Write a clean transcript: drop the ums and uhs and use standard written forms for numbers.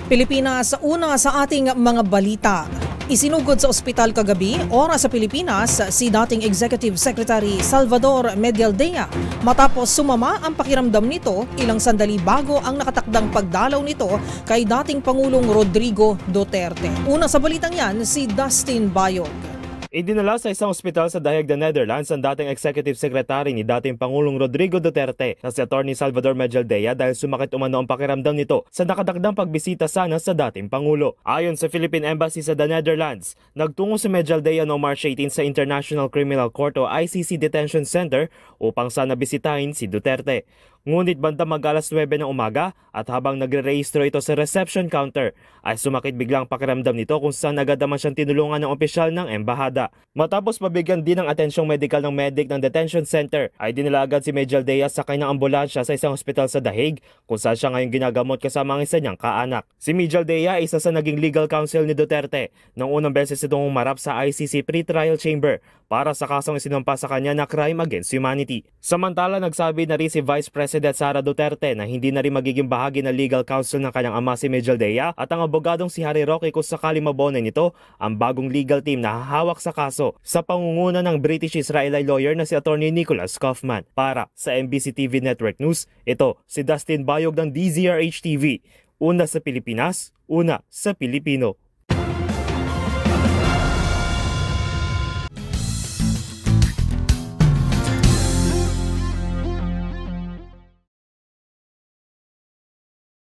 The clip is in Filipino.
Pilipinas, una sa ating mga balita. Isinugod sa ospital kagabi, oras sa Pilipinas, si dating Executive Secretary Salvador Medialdea. Matapos sumama ang pakiramdam nito, ilang sandali bago ang nakatakdang pagdalaw nito kay dating Pangulong Rodrigo Duterte. Una sa balitang yan, si Dustin Bayog. Idinala sa isang ospital sa The Hague, Netherlands ang dating Executive Secretary ni dating Pangulong Rodrigo Duterte na si Atty. Salvador Medialdea dahil sumakit umano ang pakiramdam nito sa nakadakdang pagbisita sana sa dating Pangulo. Ayon sa Philippine Embassy sa The Netherlands, nagtungo si Medialdea noong March 18 sa International Criminal Court o ICC Detention Center upang sana bisitahin si Duterte. Ngunit bandang mag-alas 9 ng umaga at habang nagre-rehistro ito sa reception counter ay sumakit biglang pakiramdam nito kung saan agad naman siyang tinulungan ng opisyal ng embahada. Matapos mabigyan din ng atensyong medikal ng medic ng detention center ay dinala agad si Medialdea sakay ng ambulansya sa isang ospital sa The Hague kung saan siya ngayon ginagamot kasama ang isa niyang kaanak. Si Medialdea isa sa naging legal counsel ni Duterte nang unang beses itong humarap sa ICC pre-trial chamber para sa kasong isinampa sa kanya na crime against humanity. Samantala nagsabi na rin si Vice President Sara Duterte na hindi na rin magiging bahagi ng legal counsel ng kanyang ama si Medialdea at ang abogadong si Harry Roque kung sakali mabono nito ang bagong legal team na hahawak sa kaso sa pangunguna ng British-Israeli lawyer na si Atty. Nicholas Kaufman. Para sa MBC TV Network News, ito si Dustin Bayog ng DZRH TV. Una sa Pilipinas, una sa Pilipino.